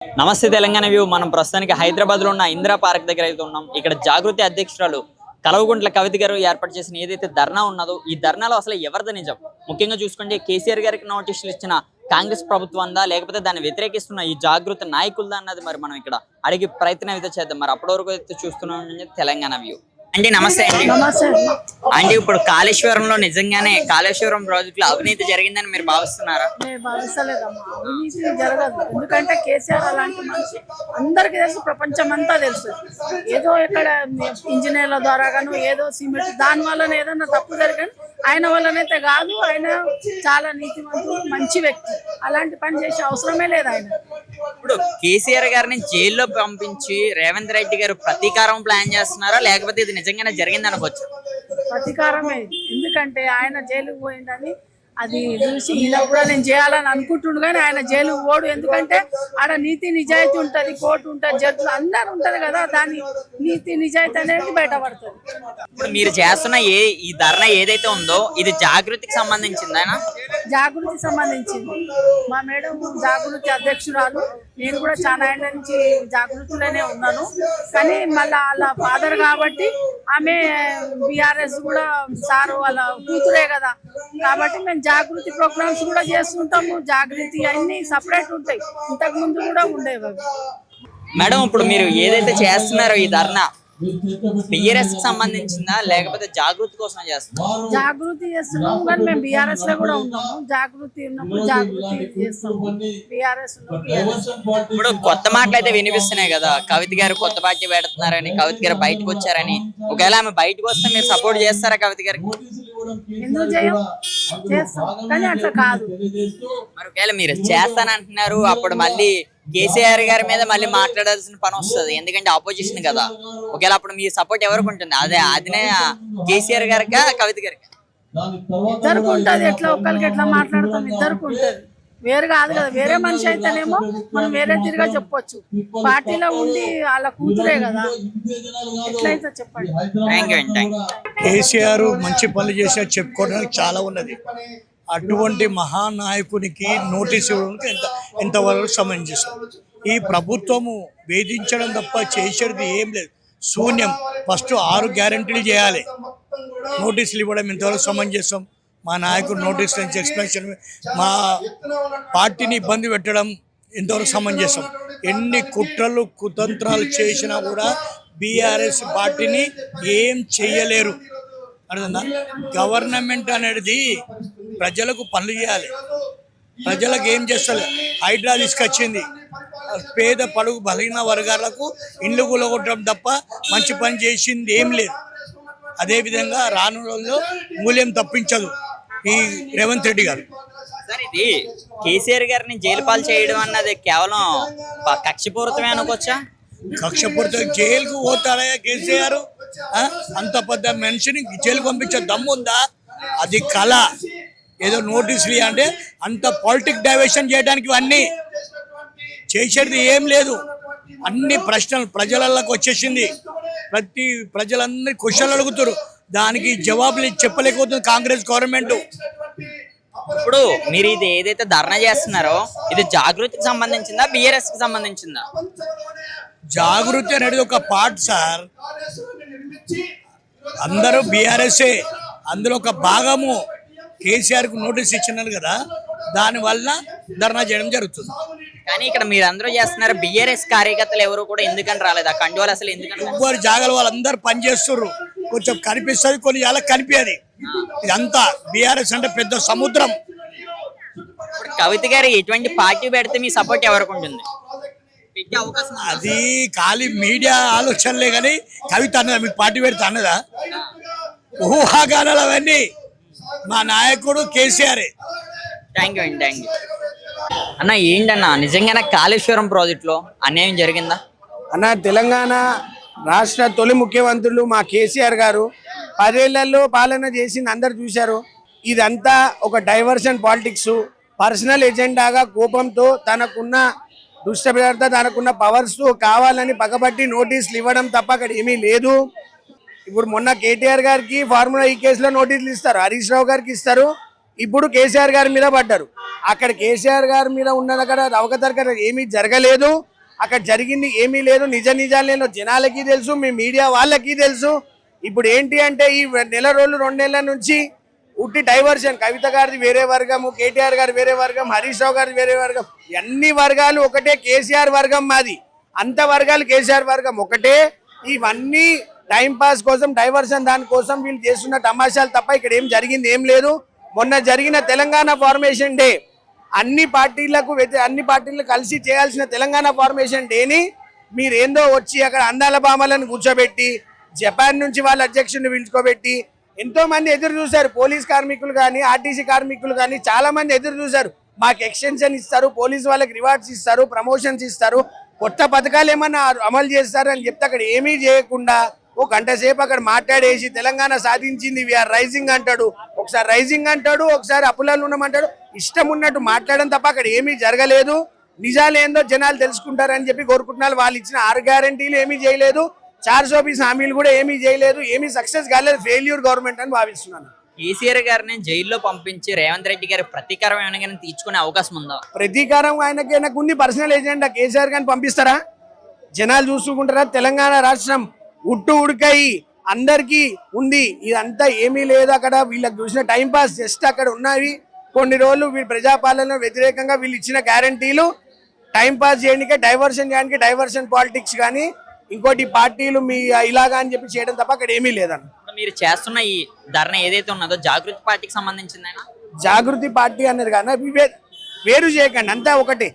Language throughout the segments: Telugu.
నమస్తే తెలంగాణ వ్యూ. మనం ప్రస్తుతానికి హైదరాబాద్ లో ఉన్న ఇందిరా పార్క్ దగ్గర అయితే ఉన్నాం. ఇక్కడ జాగృతి అధ్యక్షురాలు కల్వకుంట్ల కవిత గారు ఏర్పాటు చేసిన ఏదైతే ధర్నా ఉన్నదో ఈ ధర్నాలో అసలు ఎవరిది నిజం, ముఖ్యంగా చూసుకుంటే కేసీఆర్ గారికి నోటీసులు ఇచ్చిన కాంగ్రెస్ ప్రభుత్వందా లేకపోతే దాన్ని వ్యతిరేకిస్తున్న ఈ జాగృతి నాయకులదా అన్నది మరి మనం ఇక్కడ అడిగి ప్రయత్నం అయితే చేద్దాం. మరి అప్పటి వరకు అయితే చూస్తున్నాం తెలంగాణ వ్యూ. అంటే నమస్తే అండి. అంటే ఇప్పుడు కాళేశ్వరంలో నిజంగానే కాళేశ్వరం ప్రాజెక్టులో అవినీతి జరిగిందని మీరు భావిస్తున్నారా? భావిస్తలేదమ్మా, అవినీతి జరగదు. ఎందుకంటే కేసీఆర్ అలాంటి మనిషి అందరికీ తెలుసు, ప్రపంచం అంతా తెలుసు. ఏదో ఇక్కడ ఇంజనీర్ల ద్వారా గాను ఏదో సిమెంట్ దాని వల్ల ఏదన్నా తప్పు జరిగాను ఆయన వల్లనైతే కాదు. ఆయన చాలా నీతిమంతుడు, మంచి వ్యక్తి. అలాంటి పని చేసే అవసరమే లేదు ఆయన. ఇప్పుడు కేసీఆర్ గారిని జైల్లో పంపించి రేవంత్ రెడ్డి గారు ప్రతీకారం ప్లాన్ చేస్తున్నారా లేకపోతే ఇది నిజంగానే జరిగింది అనుకోవచ్చు? ప్రతీకారమే. ఎందుకంటే ఆయన జైలుకు పోయిందని అది చూసి ఇలా కూడా నేను చేయాలని అనుకుంటుండు, కానీ ఆయన జైలు పోడు. ఎందుకంటే ఆడ నీతి నిజాయితీ ఉంటుంది, కోర్టు ఉంటుంది, జడ్జిలు అందరు ఉంటది కదా, దాని నీతి నిజాయితీ అనేది బయటపడుతుంది. ఇప్పుడు మీరు చేస్తున్న ఈ ధర్నా ఏదైతే ఉందో ఇది జాగృతికి సంబంధించిందేనా? జాగృతికి సంబంధించింది. మా మేడం జాగృతి అధ్యక్షురాలు. నేను కూడా చాలా ఏళ్ళ నుంచి జాగృతిలోనే ఉన్నాను. కానీ మళ్ళీ వాళ్ళ ఫాదర్ కాబట్టి ఆమె బీఆర్ఎస్ కూడా సారు వాళ్ళ కూతురే కదా, కాబట్టి మేము జాగృతి ప్రోగ్రామ్స్ కూడా చేస్తుంటాము. జాగృతి అన్ని సపరేట్ ఉంటాయి, ఇంతకు ముందు కూడా ఉండేవి. మేడం ఇప్పుడు మీరు ఏదైతే చేస్తున్నారో ఈ ధర్నా బిఆర్ఎస్ కి సంబంధించిందా లేకపోతే జాగృతి కోసం చేస్తున్నారు? జాగృతి చేస్తున్నాము, కానీ మేము బీఆర్ఎస్ లో కూడా ఉన్నాము. జాగృతి ఉన్నప్పుడు జాగృతి చేస్తాము, బీఆర్ఎస్ ఇప్పుడు కొత్త మాటలు అయితే వినిపిస్తున్నాయి కదా, కవిత గారు కొత్త పార్టీ పెడుతున్నారని, కవిత గారు బయటకు వచ్చారని. ఒకవేళ ఆమె బయటకు వస్తే మీరు సపోర్ట్ చేస్తారా కవిత గారికి? ఎందుకు చేస్తాం, కానీ అట్లా కాదు. మరి ఒకవేళ మీరు చేస్తానంటున్నారు, అప్పుడు మళ్ళీ కేసీఆర్ గారి మీద మళ్ళీ మాట్లాడాల్సిన పని వస్తుంది, ఎందుకంటే ఆపోజిషన్ కదా. ఒకవేళ అప్పుడు మీ సపోర్ట్ ఎవరికి ఉంటుంది? అదినే కేసీఆర్ గారికా కవిత గారికి? ఇద్దరికి ఉంటుంది. ఎట్లా ఒక్కరికి ఎట్లా మాట్లాడతాం, ఇద్దరికి ఉంటుంది. వేరు కాదు కదా. వేరే మనిషి అయితేనేమో మనం వేరే తిరిగా చెప్పొచ్చు. పార్టీలో ఉండి వాళ్ళ కూతురే కదా, ఎట్లయితే చెప్పండి. కేసీఆర్ మంచి పనులు చేసా చెప్పుకోవడానికి చాలా ఉన్నది. అటువంటి మహానాయకునికి నోటీస్ ఇవ్వడానికి ఎంతవరకు సమంజసం? ఈ ప్రభుత్వము వేధించడం తప్ప చేసేది ఏం లేదు, శూన్యం. ఫస్ట్ 6 గ్యారంటీలు చేయాలి, నోటీసులు ఇవ్వడం ఎంతవరకు సమంజసం? మా నాయకుడు నోటీసుల నుంచి ఎక్స్ప్లెనేషన్, మా పార్టీని ఇబ్బంది పెట్టడం ఎంతవరకు సమంజసం? ఎన్ని కుట్రలు కుతంత్రాలు చేసినా కూడా బీఆర్ఎస్ పార్టీని ఏం చెయ్యలేరు. అర్థందా? గవర్నమెంట్ అనేది ప్రజలకు పనులు చేయాలి, ప్రజలకు ఏం చేస్తారు? హైడ్రా తీసుకొచ్చింది, పేద పడుగు బలహీన వర్గాలకు ఇండ్లు కూలగొట్టడం తప్ప మంచి పని చేసింది ఏం లేదు. అదేవిధంగా రాను రోజుల్లో మూల్యం తప్పించదు ఈ రేవంత్ రెడ్డి గారు. సార్, ఇది కేసీఆర్ గారిని జైలు పాలు చేయడం అన్నది కేవలం కక్షపూరితమే అనుకోవచ్చా? కక్షపూరిత జైలుకు పోతాడయ్యా కేసీఆర్? అంత పెద్ద మనిషిని జైలు పంపించే దమ్ముందా? అది కళ. ఏదో నోటీసులు అంటే అంత పాలిటిక్ డైవర్షన్ చేయడానికి ఇవన్నీ చేసేది ఏం లేదు. అన్ని ప్రశ్నలు ప్రజలకు వచ్చేసింది, ప్రతి ప్రజలందరి క్వశ్చన్లు అడుగుతారు, దానికి జవాబులు చెప్పలేకపోతుంది కాంగ్రెస్ గవర్నమెంట్. ఇప్పుడు మీరు ఇది ఏదైతే ధర్నా చేస్తున్నారో ఇది జాగృతికి సంబంధించిందా బీఆర్ఎస్ కి సంబంధించిందా? జాగృతి అనేది ఒక పార్ట్ సార్, అందరూ బీఆర్ఎస్ఏ, అందులో ఒక భాగము. కేసీఆర్కు నోటీస్ ఇచ్చినారు కదా, దానివల్ల ధర్నా చేయడం జరుగుతుంది. కానీ ఇక్కడ మీరు అందరూ చేస్తున్నారు, బీఆర్ఎస్ కార్యకర్తలు ఎవరు కూడా ఎందుకని రాలేదు? ఆ కండువాలు అసలు ఎందుకంటే ఎవరు జాగాలు వాళ్ళందరూ పనిచేస్తున్నారు. కొంచెం కనిపిస్తుంది, కొన్ని చాలా కనిపించదు. ఇదంతా బీఆర్ఎస్ అంటే పెద్ద సముద్రం. కవిత గారు ఎటువంటి పార్టీ పెడితే మీ సపోర్ట్ ఎవరికి ఉంటుంది? అది ఖాళీ మీడియా ఆలోచనలే, కానీ కవిత అన్నదా మీకు పార్టీ పెడితే అన్నదా? ఊహాగానాలు అవన్నీ. మా నాయకుడు కేసీఆర్. థ్యాంక్ యూ అండి, థ్యాంక్ యూ అన్న. ఏంటన్నా నిజంగానే కాళేశ్వరం ప్రాజెక్టులో అన్యాయం జరిగిందా అన్న? తెలంగాణ రాష్ట్ర తొలి ముఖ్యమంత్రులు మా కేసీఆర్ గారు 10 ఏళ్లలో పాలన చేసింది అందరు చూశారు. ఇదంతా ఒక డైవర్షన్ పాలిటిక్స్, పర్సనల్ ఎజెండాగా కోపంతో తనకున్న దుష్టప్రవర్త తనకున్న పవర్స్ కావాలని పగబట్టి నోటీసులు ఇవ్వడం తప్ప అక్కడ ఏమీ లేదు. ఇప్పుడు మొన్న కేటీఆర్ గారికి ఫార్ములా ఈ కేసులో నోటీసులు ఇస్తారు, హరీష్ రావు గారికి ఇస్తారు, ఇప్పుడు కేసీఆర్ గారి మీద పడ్డారు. అక్కడ కేసీఆర్ గారి మీద ఉన్నది అక్కడ అవకతవకలు ఏమీ జరగలేదు, అక్కడ జరిగింది ఏమీ లేదు. నిజాలేనో జనాలకి తెలుసు, మీ మీడియా వాళ్ళకి తెలుసు. ఇప్పుడు ఏంటి అంటే ఈ నెల రోజులు 2 నెలల నుంచి ఉట్టి డైవర్షన్. కవిత గారిది వేరే వర్గము, కేటీఆర్ గారు వేరే వర్గం, హరీష్ రావు గారిది వేరే వర్గం, అన్ని వర్గాలు ఒకటే, కేసీఆర్ వర్గం మాది. అంత వర్గాలు కేసీఆర్ వర్గం ఒకటే. ఇవన్నీ టైం పాస్ కోసం, డైవర్షన్ దానికోసం వీళ్ళు చేస్తున్న తమాషాలు తప్ప ఇక్కడ ఏం జరిగింది ఏం లేదు. మొన్న జరిగిన తెలంగాణ ఫార్మేషన్ డే, అన్ని పార్టీలకు కలిసి చేయాల్సిన తెలంగాణ ఫార్మేషన్ డేని మీరేందో వచ్చి అక్కడ అందాల భామలను కూర్చోబెట్టి, జపాన్ నుంచి వాళ్ళ అధ్యక్షుడిని పిలుచుకోబెట్టి ఎంతో మంది ఎదురు చూశారు. పోలీస్ కార్మికులు కానీ, ఆర్టీసీ కార్మికులు కానీ చాలా మంది ఎదురు చూశారు. మాకు ఎక్స్టెన్షన్ ఇస్తారు, పోలీస్ వాళ్ళకి రివార్డ్స్ ఇస్తారు, ప్రమోషన్స్ ఇస్తారు, కొత్త పథకాలు ఏమన్నా అమలు చేస్తారు అని చెప్తే అక్కడ ఏమీ చేయకుండా ఓ గంట సేపు అక్కడ మాట్లాడేసి తెలంగాణ సాధించింది వీఆర్ రైజింగ్ అంటాడు, ఒకసారి రైజింగ్ అంటాడు, ఒకసారి అప్పులలో ఉన్నామంటాడు. ఇష్టం ఉన్నట్టు మాట్లాడడం తప్ప అక్కడ ఏమీ జరగలేదు. నిజాలేందో జనాలు తెలుసుకుంటారని చెప్పి కోరుకుంటున్నారు. వాళ్ళు ఇచ్చిన 6 గ్యారంటీలు ఏమీ చేయలేదు, 420 హామీలు కూడా ఏమీ చేయలేదు, ఏమీ సక్సెస్ కాలేదు. ఫెయిల్యూర్ గవర్నమెంట్ అని భావిస్తున్నాను. కేసీఆర్ గారిని జైల్లో పంపించి రేవంత్ రెడ్డి గారి ప్రతీకారం ఏమైనా తీర్చుకునే అవకాశం ఉందా? ప్రతీకారం ఆయనకు ఉంది, పర్సనల్ ఏజెండా. కేసీఆర్ గారిని పంపిస్తారా? జనాలు చూసుకుంటారా? తెలంగాణ రాష్ట్రం ఉడకయి అందరికీ ఉంది, ఇదంతా ఏమీ లేదు. అక్కడ వీళ్ళకి చూసిన టైం పాస్ జస్ట్ అక్కడ ఉన్నవి కొన్ని రోజులు వీళ్ళు ప్రజాపాలన వ్యతిరేకంగా వీళ్ళు ఇచ్చిన గ్యారంటీలు టైం పాస్ చేయడానికి, డైవర్షన్ చేయడానికి, డైవర్షన్ పాలిటిక్స్ కానీ ఇంకోటి పార్టీలు మీ ఇలాగా అని చెప్పి చేయడం తప్ప అక్కడ ఏమీ లేదన్న. మీరు చేస్తున్న ఈ ధర్నా ఏదైతే ఉన్నదో జాగృతి పార్టీకి సంబంధించిందేనా? జాగృతి పార్టీ అన్నది కానీ వేరు చేయకండి, అంతా ఒకటి.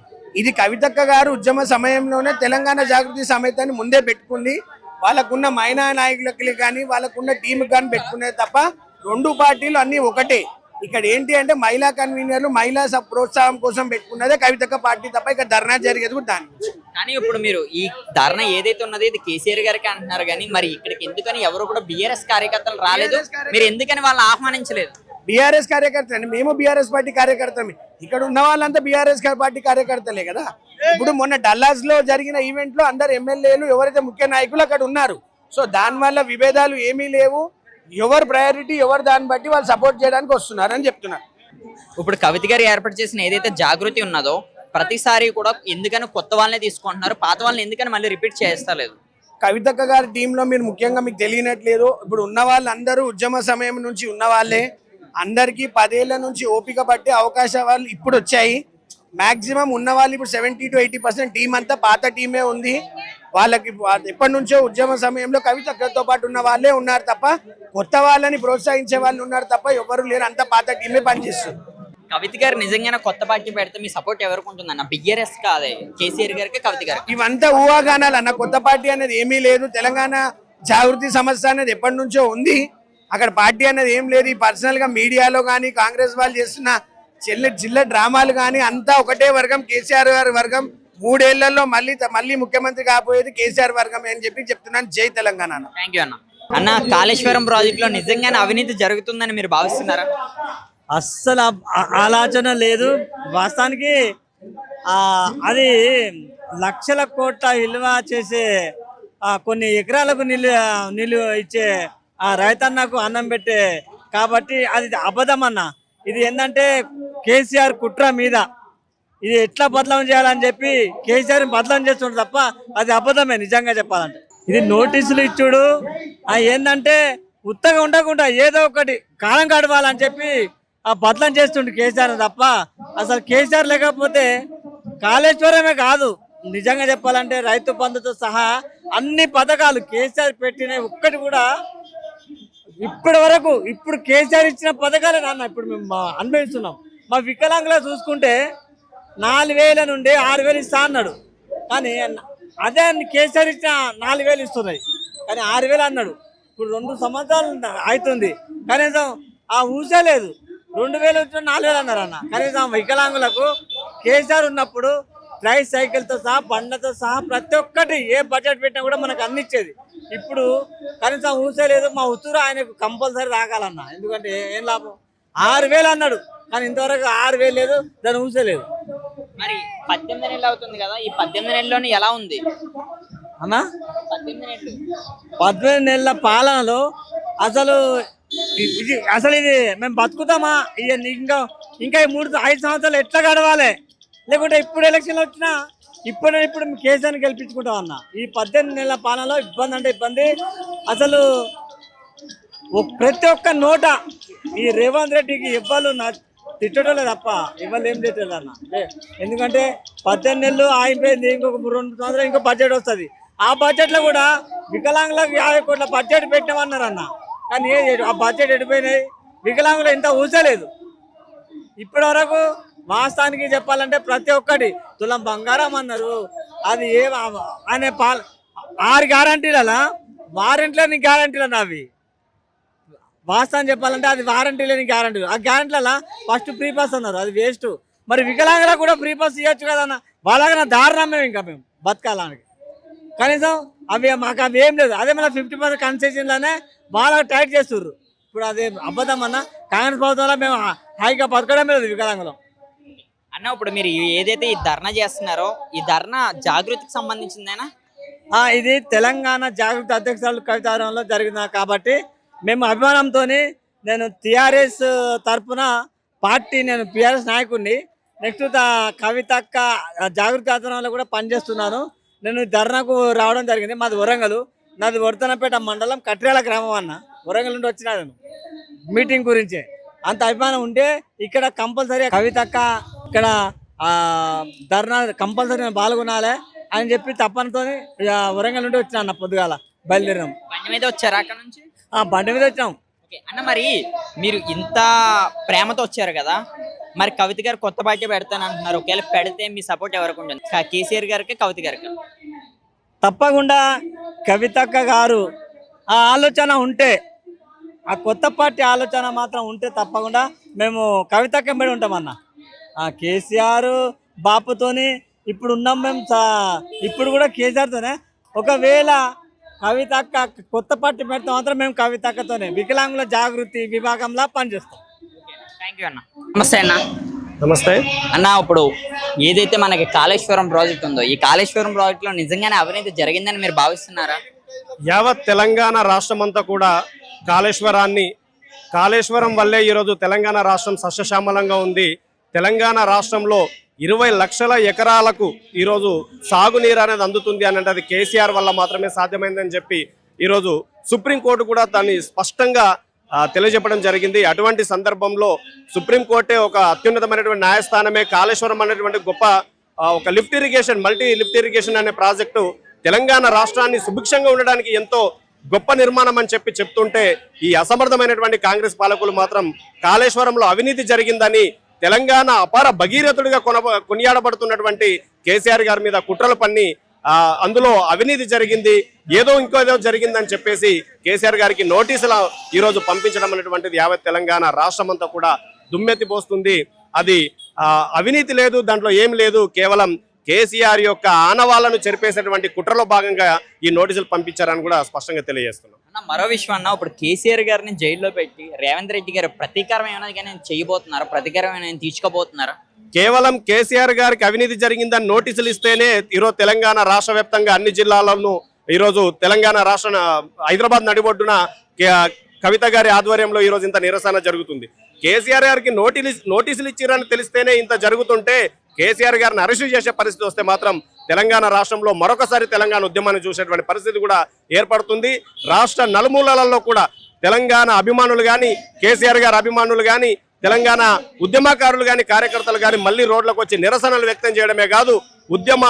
ఇది కవితక్క గారు ఉద్యమ సమయంలోనే తెలంగాణ జాగృతి సమేతాన్ని ముందే పెట్టుకుంది. వాళ్ళకున్న మైనా నాయకులకి కానీ వాళ్ళకున్న టీంకి కానీ పెట్టుకునేది తప్ప 2 పార్టీలు అన్నీ ఒకటే. ఇక్కడ ఏంటి అంటే మహిళా కన్వీనర్లు, మహిళా ప్రోత్సాహం కోసం పెట్టుకున్నదే కవితక్క పార్టీ తప్ప ఇక్కడ ధర్నా జరిగేది కూడా దాని నుంచి. కానీ ఇప్పుడు మీరు ఈ ధర్నా ఏదైతే ఉన్నదో ఇది కేసీఆర్ గారికి అంటున్నారు, కానీ మరి ఇక్కడికి ఎందుకని ఎవరు కూడా బీఆర్ఎస్ కార్యకర్తలు రాలేదు? మీరు ఎందుకని వాళ్ళని ఆహ్వానించలేదు? బీఆర్ఎస్ కార్యకర్తలు, మేము బీఆర్ఎస్ పార్టీ కార్యకర్తమే. ఇక్కడ ఉన్న వాళ్ళంతా బీఆర్ఎస్ పార్టీ కార్యకర్తలే కదా. ఇప్పుడు మొన్న డల్లాస్ లో జరిగిన ఈవెంట్ లో అందరు ఎమ్మెల్యేలు ఎవరైతే ముఖ్య నాయకులు అక్కడ ఉన్నారు. సో దానివల్ల విభేదాలు ఏమీ లేవు. ఎవరు ప్రయారిటీ ఎవరు దాన్ని బట్టి వాళ్ళు సపోర్ట్ చేయడానికి వస్తున్నారు అని చెప్తున్నారు. ఇప్పుడు కవిత గారు ఏర్పాటు చేసిన ఏదైతే జాగృతి ఉన్నదో ప్రతిసారి కూడా ఎందుకని కొత్త వాళ్ళనే తీసుకుంటున్నారు, పాత వాళ్ళని ఎందుకని మళ్ళీ రిపీట్ చేస్తలేదు? కవితక్క గారి టీంలో మీరు ముఖ్యంగా మీకు తెలియనట్లేదు. ఇప్పుడు ఉన్న వాళ్ళందరూ ఉద్యమ సమయం నుంచి ఉన్న వాళ్ళే. అందరికీ 10 ఏళ్ల నుంచి ఓపిక పట్టే అవకాశాలు ఇప్పుడు వచ్చాయి. మాక్సిమం ఉన్న వాళ్ళు ఇప్పుడు 70 to 80% టీం అంతా పాత టీమే ఉంది. వాళ్ళకి ఎప్పటి నుంచో ఉద్యమ సమయంలో కవితక్కతో పాటు ఉన్న వాళ్ళే ఉన్నారు తప్ప కొత్త వాళ్ళని ప్రోత్సహించే వాళ్ళు ఉన్నారు తప్ప ఎవరు లేరు, అంతా పాత టీమే పనిచేస్తుంది. కవిత గారు నిజంగానే కొత్త పార్టీ పెడితే మీ సపోర్ట్ ఎవరికి ఉంటుందన్న? బీఆర్ఎస్ కాదే, కేసీఆర్ గారికి, కవిత గారికి. ఇవంతా ఊహాగానాలు అన్న. కొత్త పార్టీ అనేది ఏమీ లేదు. తెలంగాణ జాగృతి సమస్య అనేది ఎప్పటి నుంచో ఉంది. అక్కడ పార్టీ అనేది ఏం లేదు. ఈ పర్సనల్ గా మీడియాలో కానీ కాంగ్రెస్ వాళ్ళు చేస్తున్న చిల్ల డ్రామాలు కానీ అంతా ఒకటే వర్గం, కేసీఆర్ గారి వర్గం. 3 ఏళ్లలో మళ్ళీ ముఖ్యమంత్రి కాబోయేది కేసీఆర్ వర్గం అని చెప్పి చెప్తున్నాను. జై తెలంగాణ. థ్యాంక్ యూ అన్న. అన్న, కాళేశ్వరం ప్రాజెక్ట్ లో నిజంగానే అవినీతి జరుగుతుందని మీరు భావిస్తున్నారా? అస్సలు ఆలోచన లేదు. వాస్తవానికి అది లక్షల కోట్ల విలువ చేసే కొన్ని ఎకరాలకు నిలు ఇచ్చే ఆ రైతన్నకు అన్నం పెట్టే కాబట్టి అది అబద్ధం అన్న. ఇది ఏంటంటే కేసీఆర్ కుట్ర మీద ఇది ఎట్లా బదలం చేయాలని చెప్పి కేసీఆర్ బదలం చేస్తుండ్రు తప్ప అది అబద్ధమే నిజంగా చెప్పాలంటే. ఇది నోటీసులు ఇచ్చుడు ఏంటంటే ఉత్తగా ఉండకుండా ఏదో ఒకటి కాలం గడవాలని చెప్పి ఆ బదలం చేస్తుండే కేసీఆర్ తప్ప అసలు కేసీఆర్ లేకపోతే కాళేశ్వరమే కాదు నిజంగా చెప్పాలంటే రైతు బంధుతో సహా అన్ని పథకాలు కేసీఆర్ పెట్టిన ఒక్కటి కూడా ఇప్పటి వరకు ఇప్పుడు కేసీఆర్ ఇచ్చిన పథకాలే నాన్న ఇప్పుడు మేము అనుభవిస్తున్నాం. మా వికలాంగులా చూసుకుంటే 4,000 నుండి 6,000 ఇస్తా అన్నాడు, కానీ అదే కేసీఆర్ ఇచ్చిన 4,000 ఇస్తున్నాయి, కానీ 6,000 అన్నాడు. ఇప్పుడు 2 సంవత్సరాలు అవుతుంది, కనీసం ఆ ఊసే లేదు. 2,000 వచ్చిన 4,000 అన్నారు అన్న. కనీసం వికలాంగులకు కేసీఆర్ ఉన్నప్పుడు ట్రై సైకిల్తో సహా బండ్లతో సహా ప్రతి ఒక్కటి ఏ బడ్జెట్ పెట్టినా కూడా మనకు అందించేది. ఇప్పుడు కనీసం ఊసే లేదు. మా ఉత్తూరు ఆయనకు కంపల్సరీ రాగాలన్న, ఎందుకంటే ఏం లాభం. 6,000 అన్నాడు, కానీ ఇంతవరకు 6,000 లేదు, దాని ఊసే లేదు. మరి 18 నెలలు అవుతుంది కదా, ఈ 18 నెలల్లోనే ఎలా ఉంది అన్నా? 18 నెలలు 18 నెలల పాలనలో అసలు ఇది అసలు ఇది మేము బతుకుతామా? ఇంకా ఇంకా ఈ 5 సంవత్సరాలు ఎట్లా గడవాలి? లేకుంటే ఇప్పుడు ఎలక్షన్లు వచ్చినా ఇప్పుడు కేసీఆర్ని గెలిపించుకుంటాం అన్న. ఈ 18 నెలల పాలనలో ఇబ్బంది అంటే ఇబ్బంది. అసలు ప్రతి ఒక్క నోట ఈ రేవంత్ రెడ్డికి ఇవ్వాలి తిట్టడం తప్ప ఇవ్వాలి ఏం తిట్టలేదు అన్న. ఎందుకంటే 18 నెలలు ఆగిపోయింది. ఇంకొక 2 సంవత్సరాలు ఇంకో బడ్జెట్ వస్తుంది. ఆ బడ్జెట్లో కూడా వికలాంగులకు 50 కోట్ల బడ్జెట్ పెట్టామన్నారు అన్న. కానీ ఆ బడ్జెట్ ఎడిపోయినాయి. వికలాంగులు ఇంత ఊసలేదు. ఇప్పటి వరకు వాస్తవానికి చెప్పాలంటే ప్రతి ఒక్కటి తులం బంగారం అన్నారు. అది అనే 6 గ్యారంటీలలో వారంటీలని గ్యారంటీలు అవి. వాస్తవం చెప్పాలంటే అది వారంటీ లేని గ్యారంటీలు. ఆ గ్యారంటీలలో ఫస్ట్ ఫ్రీ బస్ అన్నారు, అది వేస్ట్. మరి వికలాంగులకు కూడా ఫ్రీ బస్ ఇవ్వచ్చు కదన్న. వాళ్ళకన్నా దారుణం మేము బతకాలని. కనీసం మాకు అవి ఏం లేదు. అదే మళ్ళీ 50% కన్సెషన్లోనే వాళ్ళకి టైట్ చేస్తుర్రు. ఇప్పుడు అదే అబద్ధం అన్న. కాంగ్రెస్ ప్రభుత్వంలో మేము హాయిగా బతకడం లేదు వికలాంగులం అన్న. ఇప్పుడు మీరు ఏదైతే ఈ ధర్నా చేస్తున్నారో ఈ ధర్నా జాగృతికి సంబంధించిందేనా? ఇది తెలంగాణ జాగృతి అధ్యక్షురాలు కవితారంలో జరిగింది కాబట్టి మేము అభిమానంతో నేను టీఆర్ఎస్ తరఫున నేను టీఆర్ఎస్ నాయకుడిని. నెక్స్ట్ కవితక్క జాగృతి ఆధ్వర్యంలో కూడా పనిచేస్తున్నాను. నేను ధర్నాకు రావడం జరిగింది. మాది వరంగల్, నాది వర్ధనపేట మండలం కట్ర్యాల గ్రామం అన్న. వరంగల్ నుండి వచ్చినా నేను మీటింగ్ గురించే. అంత అభిమానం ఉంటే ఇక్కడ కంపల్సరీ కవితక్క ఇక్కడ ధర్నా కంపల్సరీ పాల్గొనాలి అని చెప్పి తప్పనితో వరంగల్ నుండి వచ్చినా అన్న. పొద్దుగాల బయలుదేరాం. బండి మీద వచ్చారా అక్కడ నుంచి? బండి మీద వచ్చాం అన్న. మరి మీరు ఇంత ప్రేమతో వచ్చారు కదా, మరి కవిత గారు కొత్త పార్టీ పెడతాను అంటున్నారు. ఒకవేళ పెడితే మీ సపోర్ట్ ఎవరికి ఉంటుంది? కేసీఆర్ గారికి, కవిత గారికి? తప్పకుండా కవితక్క గారు ఆ ఆలోచన ఉంటే, ఆ కొత్త పార్టీ ఆలోచన మాత్రం ఉంటే తప్పకుండా మేము కవితక్క మీద ఉంటామన్న. కేసీఆర్ బాపుతోని ఇప్పుడు ఉన్నాం మేము. ఇప్పుడు కూడా కేసీఆర్తోనే. ఒకవేళ కవితక్క కొత్త పార్టీ పెడితే మాత్రం మేము కవితక్కతోనే వికలాంగుల జాగృతి విభాగంలో పనిచేస్తాం. థ్యాంక్ యూ అన్న. నమస్తే అన్న. నమస్తే అన్న. ఇప్పుడు ఏదైతే మనకి కాళేశ్వరం ప్రాజెక్ట్ ఉందో ఈ కాళేశ్వరం ప్రాజెక్ట్ లో నిజంగానే అవినీతి జరిగిందని మీరు భావిస్తున్నారా? యావత్ తెలంగాణ రాష్ట్రం అంతా కూడా కాళేశ్వరం వల్లే ఈరోజు తెలంగాణ రాష్ట్రం సస్యశ్యామలంగా ఉంది. తెలంగాణ రాష్ట్రంలో 20 లక్షల ఎకరాలకు ఈరోజు సాగునీరు అనేది అందుతుంది అని అంటే అది కేసీఆర్ వల్ల మాత్రమే సాధ్యమైందని చెప్పి ఈరోజు సుప్రీంకోర్టు కూడా దాన్ని స్పష్టంగా తెలియజెప్పడం జరిగింది. అటువంటి సందర్భంలో సుప్రీంకోర్టే ఒక అత్యున్నతమైనటువంటి న్యాయస్థానమే కాళేశ్వరం అనేటువంటి గొప్ప ఒక మల్టీ లిఫ్ట్ ఇరిగేషన్ అనే ప్రాజెక్టు తెలంగాణ రాష్ట్రాన్ని సుభిక్షంగా ఉండడానికి ఎంతో గొప్ప నిర్మాణం అని చెప్తుంటే ఈ అసమర్థమైనటువంటి కాంగ్రెస్ పాలకులు మాత్రం కాళేశ్వరంలో అవినీతి జరిగిందని తెలంగాణ అపార భగీరథుడిగా కొనియాడబడుతున్నటువంటి కేసీఆర్ గారి మీద కుట్రలు పన్ని అందులో అవినీతి జరిగింది, ఏదో జరిగిందని చెప్పేసి కేసీఆర్ గారికి నోటీసులు ఈరోజు పంపించడం అనేటువంటిది యావత్ తెలంగాణ రాష్ట్రం అంతా కూడా దుమ్మెత్తిపోస్తుంది. అది అవినీతి లేదు, దాంట్లో ఏం లేదు, కేవలం కేసీఆర్ యొక్క ఆనవాళ్లను చెరిపేసేటువంటి కుట్రలో భాగంగా ఈ నోటీసులు పంపించారని కూడా స్పష్టంగా తెలియజేస్తున్నాం. మరో విషయం అన్న, ఇప్పుడు కేసీఆర్ గారిని జైల్లో పెట్టి రేవంత్ రెడ్డి గారు ప్రతీకారం ఏమైనా చేయబోతున్నారా? ప్రతీకారం ఏమైనా తీర్చుకోబోతున్నారా? కేవలం కేసీఆర్ గారికి అవినీతి జరిగిందని నోటీసులు ఇస్తేనే ఈరోజు తెలంగాణ రాష్ట్ర వ్యాప్తంగా అన్ని జిల్లాలను ఈరోజు తెలంగాణ రాష్ట్ర హైదరాబాద్ నడిబొడ్డున కవిత గారి ఆధ్వర్యంలో ఈరోజు ఇంత నిరసన జరుగుతుంది. కేసీఆర్ గారికి నోటీసులు ఇచ్చిరని తెలిస్తేనే ఇంత జరుగుతుంటే కేసీఆర్ గారిని అరెస్టు చేసే పరిస్థితి వస్తే మాత్రం తెలంగాణ రాష్ట్రంలో మరొకసారి తెలంగాణ ఉద్యమాన్ని చూసేటువంటి పరిస్థితి కూడా ఏర్పడుతుంది. రాష్ట్ర నలుమూలలలో కూడా తెలంగాణ అభిమానులు కానీ, కేసీఆర్ గారి అభిమానులు కానీ, తెలంగాణ ఉద్యమకారులు కానీ, కార్యకర్తలు కానీ మళ్ళీ రోడ్లకు వచ్చి నిరసనలు వ్యక్తం చేయడమే కాదు, ఉద్యమ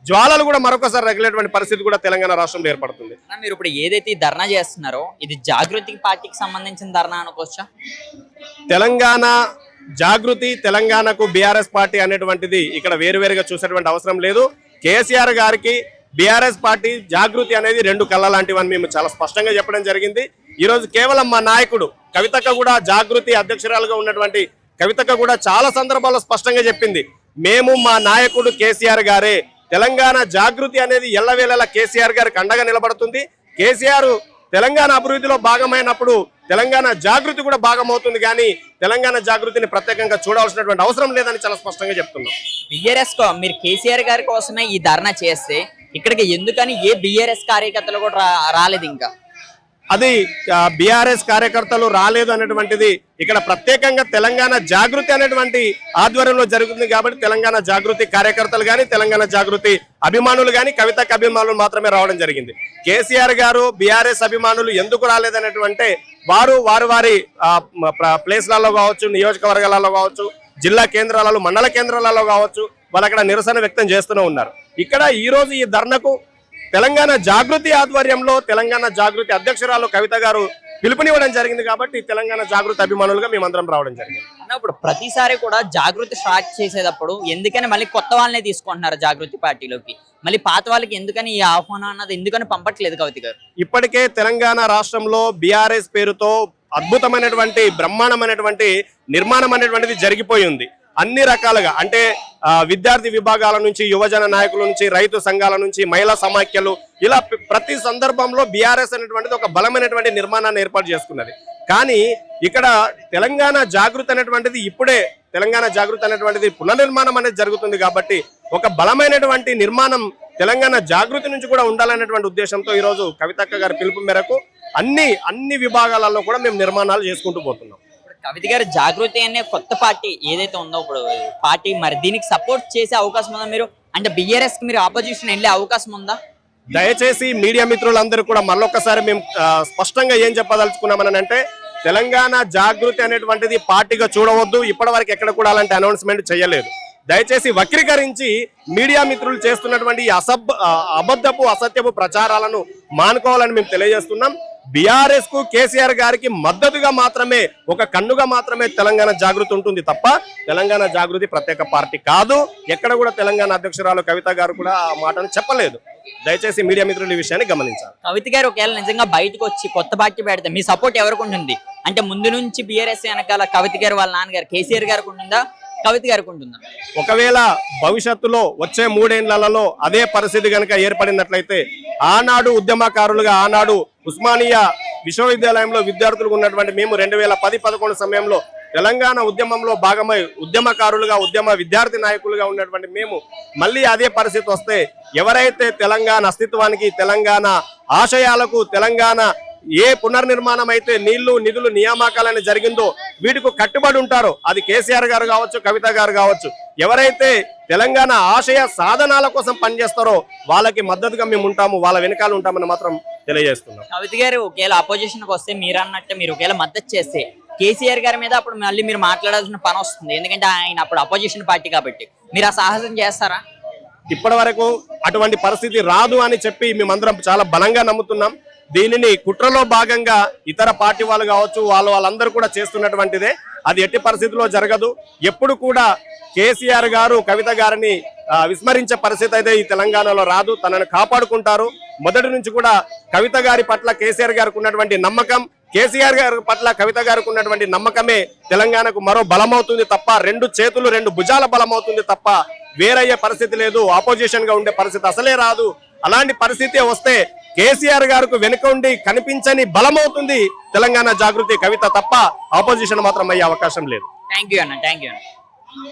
జ్వాలలు కూడా మరొకసారి రగిలేటువంటి పరిస్థితి కూడా తెలంగాణ రాష్ట్రంలో ఏర్పడుతుంది. మీరు ఇప్పుడు ఏదైతే ఈ ధర్నా చేస్తున్నారో ఇది జాగృతి పార్టీకి సంబంధించిన ధర్నా అనుకోవచ్చా? తెలంగాణ జాగృతి, తెలంగాణకు బీఆర్ఎస్ పార్టీ అనేటువంటిది ఇక్కడ వేరువేరుగా చూసేటువంటి అవసరం లేదు. కేసీఆర్ గారికి బీఆర్ఎస్ పార్టీ, జాగృతి అనేది రెండు కళ్ళ లాంటివని మేము చాలా స్పష్టంగా చెప్పడం జరిగింది. ఈరోజు కేవలం మా నాయకుడు కవితక్క కూడా జాగృతి అధ్యక్షురాలుగా ఉన్నటువంటి కవితక్క కూడా చాలా సందర్భాల్లో స్పష్టంగా చెప్పింది, మేము మా నాయకుడు కేసీఆర్ గారే, తెలంగాణ జాగృతి అనేది ఎల్లవేళలా కేసీఆర్ గారికి అండగా నిలబడుతుంది. కేసీఆర్ తెలంగాణ అభివృద్ధిలో భాగమైనప్పుడు తెలంగాణ జాగృతి కూడా భాగమవుతుంది, కానీ తెలంగాణ జాగృతిని ప్రత్యేకంగా చూడాల్సినటువంటి అవసరం లేదని చాలా స్పష్టంగా చెప్తున్నాం. బీఆర్ఎస్ మీరు కేసీఆర్ గారి కోసమే ఈ ధర్నా చేస్తే ఇక్కడికి ఎందుకని ఏ బీఆర్ఎస్ కార్యకర్తలు కూడా రాలేదు? ఇంకా అది బీఆర్ఎస్ కార్యకర్తలు రాలేదు అనేటువంటిది ఇక్కడ ప్రత్యేకంగా తెలంగాణ జాగృతి అనేటువంటి ఆధ్వర్యంలో జరుగుతుంది కాబట్టి తెలంగాణ జాగృతి కార్యకర్తలు కానీ తెలంగాణ జాగృతి అభిమానులు కానీ కవితకు అభిమానులు మాత్రమే రావడం జరిగింది. కేసీఆర్ గారు బీఆర్ఎస్ అభిమానులు ఎందుకు రాలేదనేటువంటి వారి ప్లేస్లలో కావచ్చు, నియోజకవర్గాలలో కావచ్చు, జిల్లా కేంద్రాలలో, మండల కేంద్రాలలో కావచ్చు, వాళ్ళు అక్కడ నిరసన వ్యక్తం చేస్తూనే ఉన్నారు. ఇక్కడ ఈ రోజు ఈ ధర్నకు తెలంగాణ జాగృతి ఆధ్వర్యంలో తెలంగాణ జాగృతి అధ్యక్షురాలు కవిత గారు పిలుపునివ్వడం జరిగింది కాబట్టి తెలంగాణ జాగృతి అభిమానులుగా మేమందరం రావడం జరిగింది. ఇప్పుడు ప్రతిసారి కూడా జాగృతి స్టార్ట్ చేసేటప్పుడు ఎందుకని మళ్ళీ కొత్త వాళ్ళనే తీసుకుంటున్నారు జాగృతి పార్టీలోకి, మళ్ళీ పాత వాళ్ళకి ఎందుకని ఈ ఆహ్వానం అన్నది ఎందుకని పంపట్లేదు కవిత గారు? ఇప్పటికే తెలంగాణ రాష్ట్రంలో బీఆర్ఎస్ పేరుతో అద్భుతమైనటువంటి బ్రహ్మాండమైనటువంటి నిర్మాణం అనేటువంటిది జరిగిపోయి ఉంది. అన్ని రకాలుగా అంటే విద్యార్థి విభాగాల నుంచి, యువజన నాయకుల నుంచి, రైతు సంఘాల నుంచి, మహిళా సమాఖ్యలు, ఇలా ప్రతి సందర్భంలో బీఆర్ఎస్ అనేటువంటిది ఒక బలమైనటువంటి నిర్మాణాన్ని ఏర్పాటు చేసుకున్నది. కానీ ఇక్కడ తెలంగాణ జాగృతి అనేటువంటిది ఇప్పుడే తెలంగాణ జాగృతి అనేటువంటిది పునర్నిర్మాణం అనేది జరుగుతుంది కాబట్టి ఒక బలమైనటువంటి నిర్మాణం తెలంగాణ జాగృతి నుంచి కూడా ఉండాలనేటువంటి ఉద్దేశంతో ఈరోజు కవితక్క గారి పిలుపు మేరకు అన్ని విభాగాలలో కూడా మేము నిర్మాణాలు చేసుకుంటూ పోతున్నాం. కవిత గారు జాగృతి అనే కొత్త పార్టీ ఏదైతే ఉందో ఇప్పుడు పార్టీ, మరి దీనికి సపోర్ట్ చేసే అవకాశం ఉందా మీరు? అంటే బీఆర్ఎస్ కి మీరు ఆపోజిషన్ వెళ్ళే అవకాశం ఉందా? దయచేసి మీడియా మిత్రులందరూ కూడా మళ్ళొక్కసారి మేము స్పష్టంగా ఏం చెప్పదలుచుకున్నామని అంటే తెలంగాణ జాగృతి అనేటువంటిది పార్టీగా చూడవద్దు. ఇప్పటివరకు ఎక్కడ కూడా అలాంటి అనౌన్స్మెంట్ చేయలేదు. దయచేసి వక్రీకరించి మీడియా మిత్రులు చేస్తున్నటువంటి అబద్ధపు అసత్యపు ప్రచారాలను మానుకోవాలని మేము తెలియజేస్తున్నాం. బీఆర్ఎస్ కు కేసీఆర్ గారికి మద్దతుగా మాత్రమే, ఒక కన్నుగా మాత్రమే తెలంగాణ జాగృతి ఉంటుంది తప్ప తెలంగాణ జాగృతి ప్రత్యేక పార్టీ కాదు. ఎక్కడ కూడా తెలంగాణ అధ్యక్షురాలు కవిత గారు కూడా ఆ మాటను చెప్పలేదు. దయచేసి మీడియా మిత్రులు ఈ విషయాన్ని గమనించాలి. కవిత గారు ఒకవేళ నిజంగా బయటకు వచ్చి కొత్త పార్టీ పెడితే మీ సపోర్ట్ ఎవరికి ఉంటుంది? అంటే ముందు నుంచి బీఆర్ఎస్ వెనకాల కవిత గారు వాళ్ళ నాన్నగారు కేసీఆర్ గారికి ఉంటుందా, కవిత గారికి ఉంటుందా? ఒకవేళ భవిష్యత్తులో వచ్చే 3 ఏళ్లలో అదే పరిస్థితి కనుక ఏర్పడినట్లయితే ఆనాడు ఉద్యమకారులుగా, ఆనాడు ఉస్మానియా విశ్వవిద్యాలయంలో విద్యార్థులుగా ఉన్నటువంటి మేము 2010-11 సమయంలో తెలంగాణ ఉద్యమంలో భాగమై ఉద్యమకారులుగా, ఉద్యమ విద్యార్థి నాయకులుగా ఉన్నటువంటి మేము మళ్ళీ అదే పరిస్థితి వస్తే ఎవరైతే తెలంగాణ అస్తిత్వానికి, తెలంగాణ ఆశయాలకు, తెలంగాణ ఏ పునర్నిర్మాణం అయితే నీళ్లు, నిధులు, నియామకాలని జరిగిందో వీటికి కట్టుబడి ఉంటారో అది కేసీఆర్ గారు కావచ్చు, కవిత గారు కావచ్చు, ఎవరైతే తెలంగాణ ఆశయ సాధనాల కోసం పనిచేస్తారో వాళ్ళకి మద్దతుగా మేము ఉంటాము, వాళ్ళ వెనకాల ఉంటామని మాత్రం తెలియజేస్తున్నాం. కవిత గారు ఒకవేళ అపోజిషన్ కి వస్తే మీరు అన్నట్టు మీరు ఒకవేళ మద్దతు చేస్తే కేసీఆర్ గారి మీద అప్పుడు మళ్ళీ మీరు మాట్లాడాల్సిన పని వస్తుంది. ఎందుకంటే ఆయన అప్పుడు అపోజిషన్ పార్టీ కాబట్టి మీరు ఆ సాహసం చేస్తారా? ఇప్పటి వరకు అటువంటి పరిస్థితి రాదు అని చెప్పి మేమందరం చాలా బలంగా నమ్ముతున్నాం. దీనిని కుట్రలో భాగంగా ఇతర పార్టీ వాళ్ళు కావచ్చు, వాళ్ళందరూ కూడా చేస్తున్నటువంటిదే. అది ఎట్టి పరిస్థితుల్లో జరగదు. ఎప్పుడు కూడా కేసీఆర్ గారు కవిత గారిని విస్మరించే పరిస్థితి అయితే ఈ తెలంగాణలో రాదు. తనను కాపాడుకుంటారు. మొదటి నుంచి కూడా కవిత గారి పట్ల కేసీఆర్ గారికి ఉన్నటువంటి నమ్మకం, కేసీఆర్ గారి పట్ల కవిత గారికి ఉన్నటువంటి నమ్మకమే తెలంగాణకు మరో బలమవుతుంది తప్ప, 2 చేతులు 2 భుజాల బలమవుతుంది తప్ప వేరయ్యే పరిస్థితి లేదు. ఆపోజిషన్ గా ఉండే పరిస్థితి అసలే రాదు. అలాంటి పరిస్థితి వస్తే కేసీఆర్ గారికి వెనుక ఉండి కనిపించని బలమవుతుంది తెలంగాణ జాగృతి కవిత తప్ప ఆపోజిషన్ మాత్రం అయ్యే అవకాశం లేదు. థ్యాంక్ యూ అన్న.